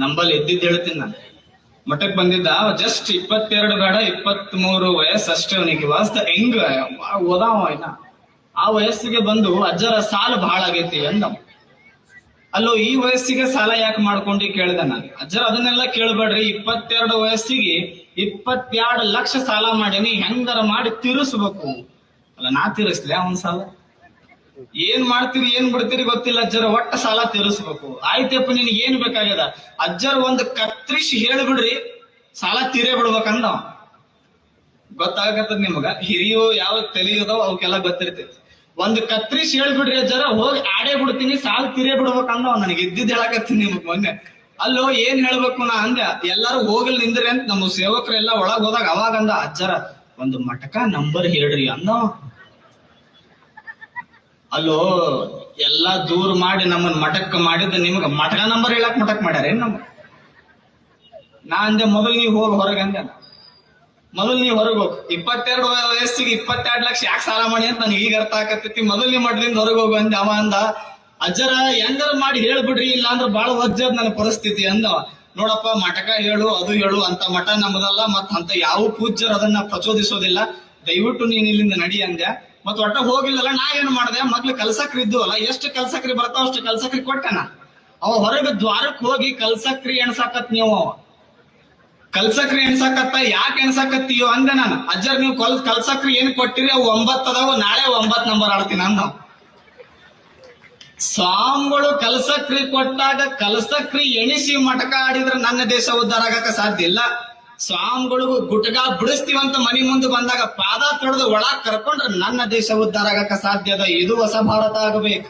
ನಂಬಲ್ಲಿ ಎದ್ದಿದ್ದು ಹೇಳ್ತೀನಿ ನಾನು. ಮಠಕ್ ಬಂದಿದ್ದ ಜಸ್ಟ್ 22 ಬೇಡ 23 ವಯಸ್ಸು ಅಷ್ಟೇ ಅವನಿಗೆ. ವಾಸ್ತ ಹೆಂಗ ಓದಾವ ಇನ್ನ ಆ ವಯಸ್ಸಿಗೆ ಬಂದು ಅಜ್ಜರ ಸಾಲ ಬಹಳ ಆಗೈತಿ ಅಂದ. ಅಲ್ಲೋ ಈ ವಯಸ್ಸಿಗೆ ಸಾಲ ಯಾಕೆ ಮಾಡ್ಕೊಂಡಿ ಕೇಳಿದೆ ನಾನು. ಅಜ್ಜರ ಅದನ್ನೆಲ್ಲ ಕೇಳ್ಬೇಡ್ರಿ, 22 ವಯಸ್ಸಿಗೆ 22 ಲಕ್ಷ ಸಾಲ ಮಾಡೀನಿ, ಹೆಂಗಾರ ಮಾಡಿ ತೀರಿಸ್ಬೇಕು. ಅಲ್ಲ ನಾ ತೀರಿಸ್ಲಿ ಅವನ್ ಸಾಲ? ಏನ್ ಮಾಡ್ತೀರಿ ಏನ್ ಬಿಡ್ತೀರಿ ಗೊತ್ತಿಲ್ಲ ಅಜ್ಜರ, ಒಟ್ಟ ಸಾಲ ತೀರಿಸ್ಬೇಕು. ಆಯ್ತಪ್ಪ ನಿನಗೆ ಏನ್ ಬೇಕಾಗ್ಯದ? ಅಜ್ಜರ ಒಂದು ಕತ್ರಿಸಿ ಹೇಳ್ಬಿಡ್ರಿ, ಸಾಲ ತೀರೇ ಬಿಡ್ಬೇಕಂದ. ಗೊತ್ತಾಗತ್ತದ ನಿಮಗ, ಹಿರಿಯೋ ಯಾವ ತಲಿಯೋದೋ ಅವಕ್ಕೆಲ್ಲ ಗೊತ್ತಿರ್ತೈತಿ. ಒಂದು ಕತ್ರಿಸಿ ಹೇಳ್ಬಿಡ್ರಿ ಅಜ್ಜರ, ಹೋಗಿ ಆಡೇ ಬಿಡ್ತೀನಿ, ಸಾಲ ತೀರೇ ಬಿಡ್ಬೇಕಂದ. ನನಗೆ ಇದ್ದಿದ್ದು ಹೇಳಕತ್ತೀನಿ ನಿಮಗ್ ಮೊನ್ನೆ. ಅಲ್ಲೋ ಏನ್ ಹೇಳ್ಬೇಕು ನಾ ಅಂದೆ. ಎಲ್ಲಾರು ಹೋಗಲ್ ನಿಂದ್ರಿ ಅಂತ ನಮ್ಮ ಸೇವಕರೆಲ್ಲ ಒಳಗ್ ಹೋದಾಗ ಅವಾಗ ಅಂದ, ಅಜ್ಜರ ಒಂದು ಮಟಕ ನಂಬರ್ ಹೇಳ್ರಿ ಅಂದ. ಅಲ್ಲೋ ಎಲ್ಲಾ ದೂರ ಮಾಡಿ ನಮ್ಮನ್ ಮಠಕ್ ಮಾಡಿದ್ದ ನಿಮಗ ಮಟಕ ನಂಬರ್ ಹೇಳಕ್ ಮಠಕ್ ಮಾಡ್ಯಾರೇನ್ ನಮ್ಗ? ನಾ ಅಂದೆ ಮೊದಲು ನೀವು ಹೋಗಿ ಹೊರಗೆ ಅಂದೆ. ಮೊದಲು ನೀವು ಹೊರಗೆ ಹೋಗ್. 22 ವಯಸ್ಸಿಗೆ 22 ಲಕ್ಷ ಯಾಕೆ ಸಾಲ ಮಾಡಿ ಅಂತ ನನಗೆ ಈಗ ಅರ್ಥ ಆಗತ್ತೈತಿ. ಮೊದಲು ನೀವು ಮಠದಿಂದ ಹೊರಗೆ ಹೋಗು ಅಂದೆ. ಅವ ಅಂದ, ಅಜ್ಜರ ಹೆಂಗಾರ ಮಾಡಿ ಹೇಳ್ಬಿಡ್ರಿ, ಇಲ್ಲ ಅಂದ್ರೆ ಬಾಳ ವಜ್ಜದ ನನ್ನ ಪರಿಸ್ಥಿತಿ ಅಂದವ. ನೋಡಪ್ಪ ಮಠಕ ಹೇಳು ಅದು ಹೇಳು ಅಂತ ಮಠ ನಮ್ಮದಲ್ಲ, ಮತ್ ಅಂತ ಯಾವ ಪೂಜ್ಯರು ಅದನ್ನ ಪ್ರಚೋದಿಸೋದಿಲ್ಲ, ದಯವಿಟ್ಟು ನೀನ್ ಇಲ್ಲಿಂದ ನಡಿ ಅಂದೆ. ಮತ್ ಒಟ್ಟ ಹೋಗಿಲ್ಲಲ್ಲ, ನಾ ಏನ್ ಮಾಡ್ದೆ, ಮೊದ್ಲು ಕಲ್ಸಕ್ರಿ ಇದ್ದುವಲ್ಲ, ಎಷ್ಟು ಕಲ್ಸಕ್ರಿ ಬರ್ತಾವ ಅಷ್ಟು ಕಲ್ಸಕ್ರಿ ಕೊಟ್ಟೆನ. ಅವ ಹೊರಗೆ ದ್ವಾರಕ್ ಹೋಗಿ ಕಲ್ಸಕ್ರಿ ಎಣ್ಸಾಕತ್ ನೀವು. ಕಲ್ಸಕ್ರಿ ಎಣ್ಸಾಕತ್ತ, ಯಾಕೆ ಎಣ್ಸಾಕತ್ತೀಯೋ ಅಂದೆ ನಾನು. ಅಜ್ಜರ್ ನೀವು ಕಲ್ಸಕ್ರಿ ಏನ್ ಕೊಟ್ಟಿರಿ, ಅವು 9 ಅದಾವ, ನಾಳೆ 9 ನಂಬರ್ ಆಡ್ತೀನಿ ಅಂದ. ಸ್ವಾಮಿಗಳು ಕಲ್ಸಕ್ರಿ ಕೊಟ್ಟಾಗ ಕಲ್ಸಕ್ರಿ ಎಣಿಸಿ ಮಟಕ ಆಡಿದ್ರೆ ನನ್ನ ದೇಶ ಉದ್ಧಾರ ಆಗಕ ಸಾಧ್ಯ ಇಲ್ಲ. ಸ್ವಾಮಿಗಳು ಗುಟ್ಗ ಬಿಡಿಸ್ತೀವಂತ ಮನಿ ಮುಂದೆ ಬಂದಾಗ ಪಾದ ತೊಳೆದು ಒಳಗ್ ಕರ್ಕೊಂಡ್ರೆ ನನ್ನ ದೇಶ ಉದ್ಧಾರ ಆಗಕ ಸಾಧ್ಯ ಅದ. ಇದು ಹೊಸ ಭಾರತ ಆಗಬೇಕು.